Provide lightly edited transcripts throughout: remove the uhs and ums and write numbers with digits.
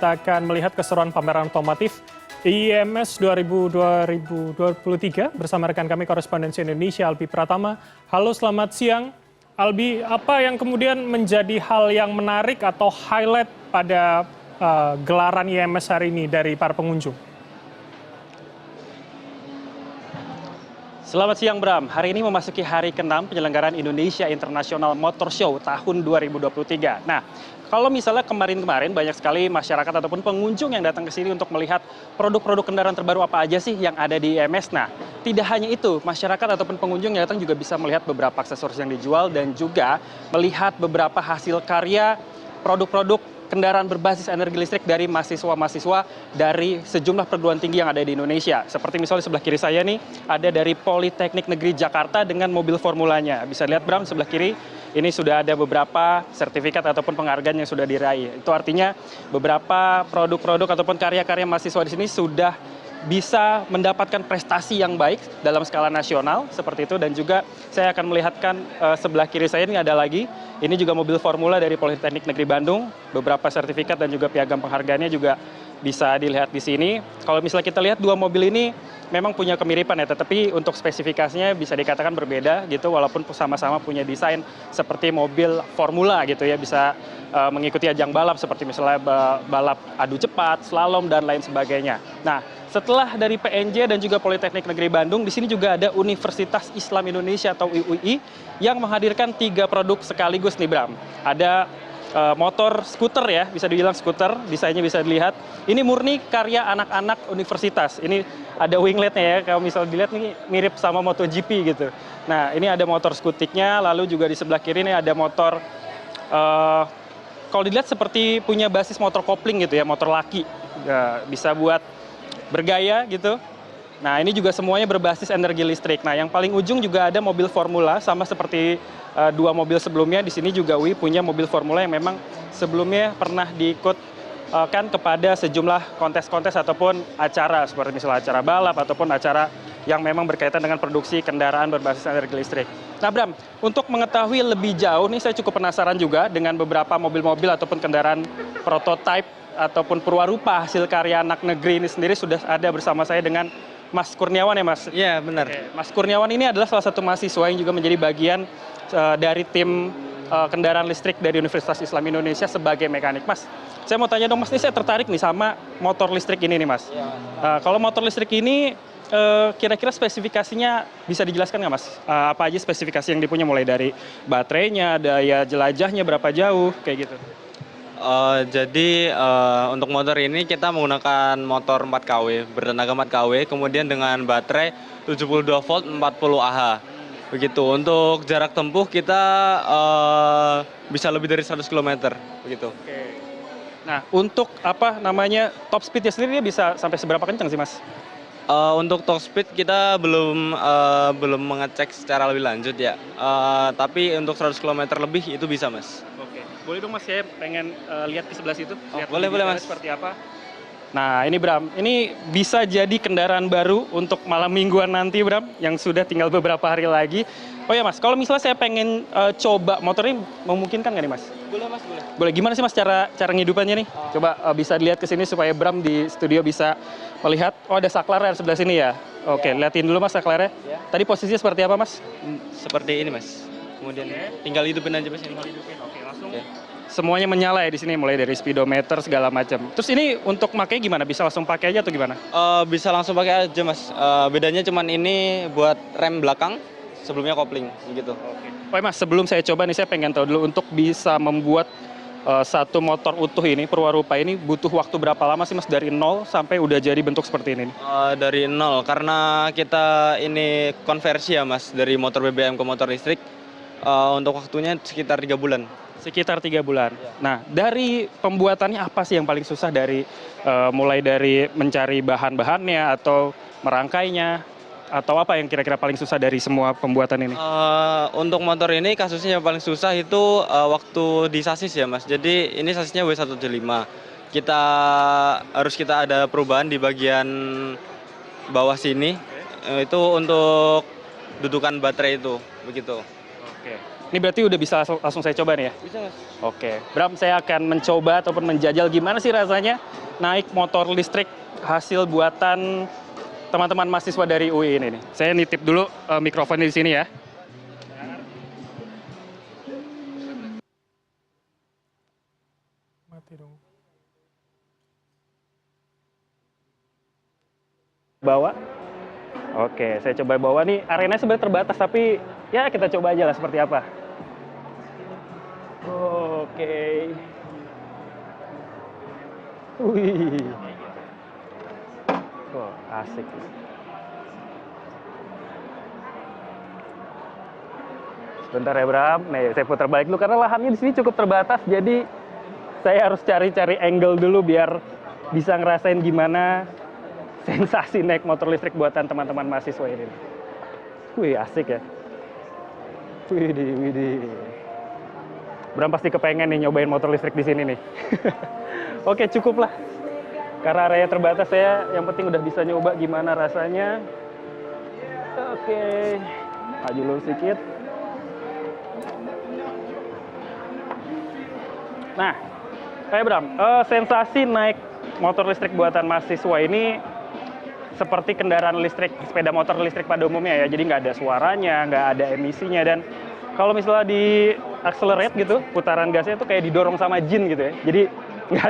Kita akan melihat keseruan pameran otomotif IMS 2023 bersama rekan kami korespondensi Indonesia Albi Pratama. Halo, selamat siang. Albi, apa yang kemudian menjadi hal yang menarik atau highlight pada gelaran IMS hari ini dari para pengunjung? Selamat siang Bram, hari ini memasuki hari ke-6 penyelenggaraan Indonesia International Motor Show tahun 2023. Nah, kalau misalnya kemarin-kemarin banyak sekali masyarakat ataupun pengunjung yang datang ke sini untuk melihat produk-produk kendaraan terbaru apa aja sih yang ada di IMS. Nah, tidak hanya itu, masyarakat ataupun pengunjung yang datang juga bisa melihat beberapa aksesoris yang dijual dan juga melihat beberapa hasil karya produk-produk kendaraan berbasis energi listrik dari mahasiswa-mahasiswa dari sejumlah perguruan tinggi yang ada di Indonesia. Seperti misalnya di sebelah kiri saya nih, ada dari Politeknik Negeri Jakarta dengan mobil formulanya. Bisa lihat Bram, sebelah kiri ini sudah ada beberapa sertifikat ataupun penghargaan yang sudah diraih. Itu artinya beberapa produk-produk ataupun karya-karya mahasiswa di sini sudah bisa mendapatkan prestasi yang baik dalam skala nasional seperti itu. Dan juga saya akan melihatkan sebelah kiri saya ini ada lagi. Ini juga mobil formula dari Politeknik Negeri Bandung. Beberapa sertifikat dan juga piagam penghargaannya juga bisa dilihat di sini. Kalau misalnya kita lihat dua mobil ini memang punya kemiripan ya, tetapi untuk spesifikasinya bisa dikatakan berbeda gitu, walaupun sama-sama punya desain seperti mobil formula gitu ya, bisa mengikuti ajang balap seperti misalnya balap adu cepat, slalom dan lain sebagainya. Nah, setelah dari PNJ dan juga Politeknik Negeri Bandung, di sini juga ada Universitas Islam Indonesia atau UII yang menghadirkan 3 produk sekaligus nih Bram. Ada motor skuter ya, bisa dibilang skuter, desainnya bisa dilihat. Ini murni karya anak-anak universitas. Ini ada wingletnya ya, kalau misalnya dilihat nih mirip sama MotoGP gitu. Nah, ini ada motor skutiknya, lalu juga di sebelah kiri ini ada motor, kalau dilihat seperti punya basis motor kopling gitu ya, motor laki. Ya, bisa buat bergaya gitu. Nah, ini juga semuanya berbasis energi listrik. Nah, yang paling ujung juga ada mobil formula, sama seperti 2 mobil sebelumnya. Di sini juga WI punya mobil formula yang memang sebelumnya pernah diikutkan kepada sejumlah kontes-kontes ataupun acara, seperti misalnya acara balap ataupun acara yang memang berkaitan dengan produksi kendaraan berbasis energi listrik. Nah Bram, untuk mengetahui lebih jauh nih, saya cukup penasaran juga dengan beberapa mobil-mobil ataupun kendaraan prototipe ataupun perwarupa hasil karya anak negeri ini sendiri. Sudah ada bersama saya dengan Mas Kurniawan ya Mas? Iya benar. Oke. Mas Kurniawan ini adalah salah satu mahasiswa yang juga menjadi bagian dari tim kendaraan listrik dari Universitas Islam Indonesia sebagai mekanik. Mas, saya mau tanya dong Mas, ini saya tertarik nih sama motor listrik ini nih Mas. Ya. Kalau motor listrik ini kira-kira spesifikasinya bisa dijelaskan nggak Mas? Apa aja spesifikasi yang dipunya, mulai dari baterainya, daya jelajahnya berapa jauh, kayak gitu. Jadi untuk motor ini kita menggunakan motor 4 kW, bertenaga 4 kW, kemudian dengan baterai 72 volt 40 Ah. Begitu. Untuk jarak tempuh kita bisa lebih dari 100 km, begitu. Oke. Nah, untuk apa namanya top speednya sendiri dia bisa sampai seberapa kencang sih Mas? Untuk top speed kita belum mengecek secara lebih lanjut ya. Tapi untuk 100 km lebih itu bisa, Mas. Oke. Boleh dong Mas, saya pengen lihat di sebelah situ. Lihat Boleh Mas. seperti apa. Nah, ini Bram, ini bisa jadi kendaraan baru untuk malam mingguan nanti Bram, yang sudah tinggal beberapa hari lagi. Oh ya Mas, kalau misalnya saya pengen coba motor ini, memungkinkan nggak nih Mas? Boleh Mas, boleh. Boleh. Gimana sih Mas cara ngidupannya nih? Coba bisa dilihat ke sini supaya Bram di studio bisa melihat. Oh, ada saklarnya sebelah sini ya. Oke, liatin dulu Mas saklarnya. Ya. Tadi posisinya seperti apa Mas? Seperti ini Mas. Kemudian tinggal hidupin aja Mas. Oke, langsung. Ya. Semuanya menyala ya di sini, mulai dari speedometer segala macam. Terus ini untuk makanya gimana? Bisa langsung pakai aja atau gimana? Bisa langsung pakai aja Mas. Bedanya cuman ini buat rem belakang, sebelumnya kopling gitu. Oke. Oh Mas, sebelum saya coba nih, saya pengen tahu dulu, untuk bisa membuat satu motor utuh ini, perwarupa ini, butuh waktu berapa lama sih Mas dari nol sampai udah jadi bentuk seperti ini? Dari nol, karena kita ini konversi ya Mas, dari motor BBM ke motor listrik. Untuk waktunya sekitar 3 bulan. Sekitar 3 bulan. Nah, dari pembuatannya apa sih yang paling susah, dari mulai dari mencari bahan-bahannya atau merangkainya, atau apa yang kira-kira paling susah dari semua pembuatan ini? Untuk motor ini kasusnya yang paling susah itu waktu di sasis ya Mas. Jadi ini sasisnya W175. Kita ada perubahan di bagian bawah sini. Itu untuk dudukan baterai itu, begitu. Oke. Ini berarti udah bisa langsung saya coba nih ya? Bisa Mas. Oke, Bram, saya akan mencoba ataupun menjajal gimana sih rasanya naik motor listrik hasil buatan teman-teman mahasiswa dari UI ini nih. Saya nitip dulu mikrofonnya di sini ya. Mati dong. Bawa. Oke, saya coba bawa nih. Arenanya sebenarnya terbatas, tapi ya kita coba aja lah seperti apa. Oke. Wih. Oh, asik. Sebentar ya Bram. Nih, saya putar balik dulu karena lahannya di sini cukup terbatas, jadi saya harus cari-cari angle dulu biar bisa ngerasain gimana sensasi naik motor listrik buatan teman-teman mahasiswa ini. Wih, asik ya. Widih, widih. Bram pasti kepengen nih nyobain motor listrik di sini nih. Oke, cukup lah. Karena area terbatas saya, yang penting udah bisa nyoba gimana rasanya. Oke, maju dulu sedikit. Nah, Bram, sensasi naik motor listrik buatan mahasiswa ini seperti kendaraan listrik, sepeda motor listrik pada umumnya ya. Jadi nggak ada suaranya, nggak ada emisinya, dan kalau misalnya di accelerate gitu, putaran gasnya itu kayak didorong sama jin gitu ya. Jadi nggak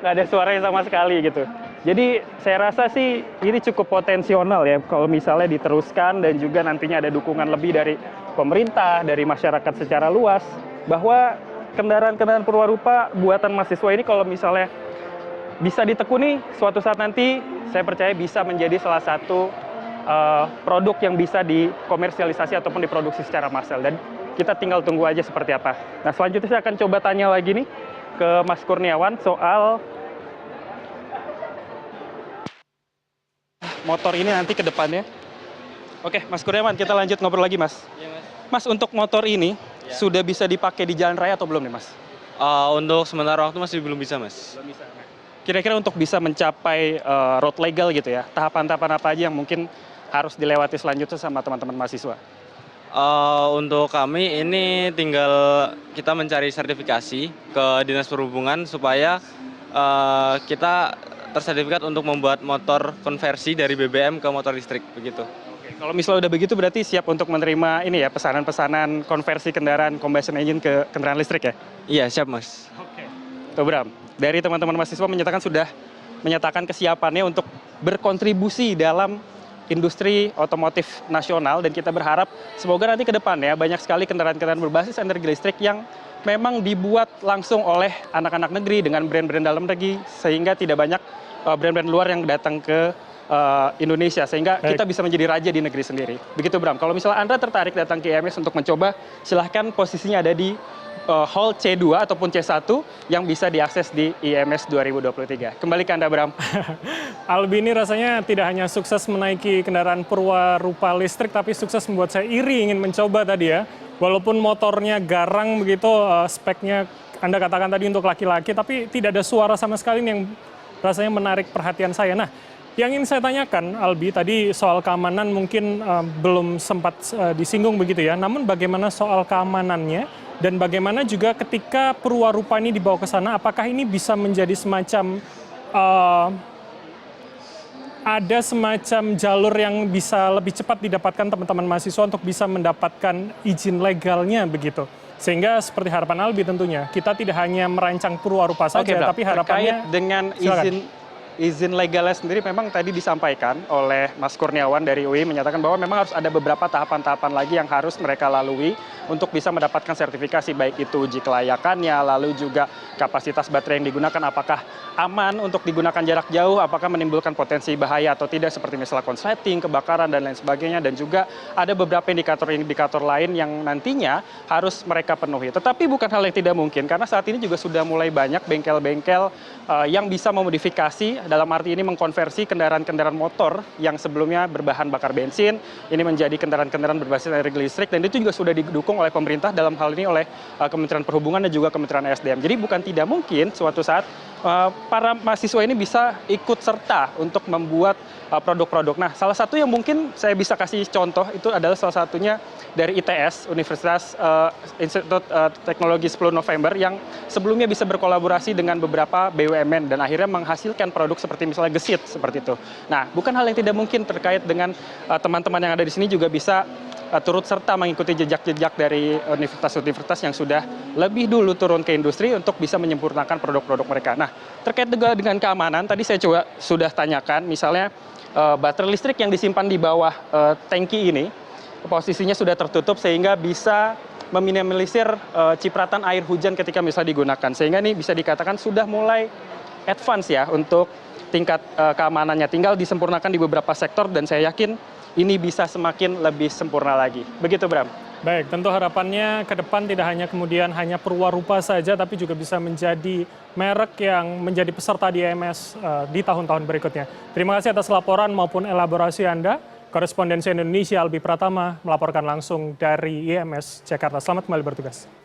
ada suaranya sama sekali gitu. Jadi saya rasa sih ini cukup potensial ya kalau misalnya diteruskan dan juga nantinya ada dukungan lebih dari pemerintah, dari masyarakat secara luas, bahwa kendaraan-kendaraan perwarupa buatan mahasiswa ini kalau misalnya bisa ditekuni, suatu saat nanti saya percaya bisa menjadi salah satu produk yang bisa dikomersialisasi ataupun diproduksi secara massal, dan kita tinggal tunggu aja seperti apa. Nah, selanjutnya saya akan coba tanya lagi nih ke Mas Kurniawan soal motor ini nanti ke depannya. Oke, Mas Kurniawan, kita lanjut ngobrol lagi, Mas. Iya, Mas. Mas, untuk motor ini sudah bisa dipakai di jalan raya atau belum nih, Mas? Untuk sementara waktu masih belum bisa, Mas. Belum bisa. Kira-kira untuk bisa mencapai road legal gitu ya, tahapan-tahapan apa aja yang mungkin harus dilewati selanjutnya sama teman-teman mahasiswa? Untuk kami ini tinggal kita mencari sertifikasi ke Dinas Perhubungan supaya kita tersertifikat untuk membuat motor konversi dari BBM ke motor listrik, begitu. Oke, kalau misalnya udah begitu berarti siap untuk menerima ini ya, pesanan-pesanan konversi kendaraan combustion engine ke kendaraan listrik ya? Iya, siap, Mas. Oke. Tuh Bram, dari teman-teman mahasiswa sudah menyatakan kesiapannya untuk berkontribusi dalam industri otomotif nasional, dan kita berharap semoga nanti ke depannya banyak sekali kendaraan-kendaraan berbasis energi listrik yang memang dibuat langsung oleh anak-anak negeri dengan brand-brand dalam negeri, sehingga tidak banyak brand-brand luar yang datang ke Indonesia, sehingga kita bisa menjadi raja di negeri sendiri. Begitu Bram, kalau misalnya Anda tertarik datang ke IMS untuk mencoba, silahkan, posisinya ada di Hall C2 ataupun C1 yang bisa diakses di IMS 2023. Kembali ke Anda, Bram. Albi ini rasanya tidak hanya sukses menaiki kendaraan perwarupa listrik, tapi sukses membuat saya iri ingin mencoba tadi ya. Walaupun motornya garang begitu, speknya Anda katakan tadi untuk laki-laki, tapi tidak ada suara sama sekali yang rasanya menarik perhatian saya. Nah, yang ingin saya tanyakan, Albi, tadi soal keamanan mungkin belum sempat disinggung begitu ya. Namun bagaimana soal keamanannya? Dan bagaimana juga ketika perwarupa ini dibawa ke sana, apakah ini bisa menjadi semacam ada semacam jalur yang bisa lebih cepat didapatkan teman-teman mahasiswa untuk bisa mendapatkan izin legalnya begitu? Sehingga seperti harapan Albi tentunya, kita tidak hanya merancang perwarupa saja, tapi harapannya terkait dengan izin legalnya sendiri memang tadi disampaikan oleh Mas Kurniawan dari UI, menyatakan bahwa memang harus ada beberapa tahapan-tahapan lagi yang harus mereka lalui untuk bisa mendapatkan sertifikasi, baik itu uji kelayakannya, lalu juga kapasitas baterai yang digunakan apakah aman untuk digunakan jarak jauh, apakah menimbulkan potensi bahaya atau tidak, seperti misalnya konsleting, kebakaran, dan lain sebagainya, dan juga ada beberapa indikator-indikator lain yang nantinya harus mereka penuhi. Tetapi bukan hal yang tidak mungkin, karena saat ini juga sudah mulai banyak bengkel-bengkel yang bisa memodifikasi, dalam arti ini mengkonversi kendaraan-kendaraan motor yang sebelumnya berbahan bakar bensin, ini menjadi kendaraan-kendaraan berbasis energi listrik, dan itu juga sudah didukung oleh pemerintah, dalam hal ini oleh Kementerian Perhubungan dan juga Kementerian SDM. Jadi bukan tidak mungkin suatu saat para mahasiswa ini bisa ikut serta untuk membuat produk-produk. Nah, salah satu yang mungkin saya bisa kasih contoh itu adalah salah satunya dari ITS, Universitas Institut Teknologi 10 November, yang sebelumnya bisa berkolaborasi dengan beberapa BUMN dan akhirnya menghasilkan produk seperti misalnya gesit seperti itu. Nah, bukan hal yang tidak mungkin terkait dengan teman-teman yang ada di sini juga bisa turut serta mengikuti jejak-jejak dari universitas-universitas yang sudah lebih dulu turun ke industri untuk bisa menyempurnakan produk-produk mereka. Nah, terkait juga dengan keamanan, tadi saya coba sudah tanyakan, misalnya baterai listrik yang disimpan di bawah tangki ini, posisinya sudah tertutup sehingga bisa meminimalisir cipratan air hujan ketika misalnya digunakan. Sehingga ini bisa dikatakan sudah mulai advance ya untuk tingkat keamanannya. Tinggal disempurnakan di beberapa sektor dan saya yakin ini bisa semakin lebih sempurna lagi. Begitu, Bram. Baik, tentu harapannya ke depan tidak hanya kemudian hanya perwarupa saja, tapi juga bisa menjadi merek yang menjadi peserta di IMS di tahun-tahun berikutnya. Terima kasih atas laporan maupun elaborasi Anda. Korespondensi Indonesia Albi Pratama melaporkan langsung dari IMS Jakarta. Selamat kembali bertugas.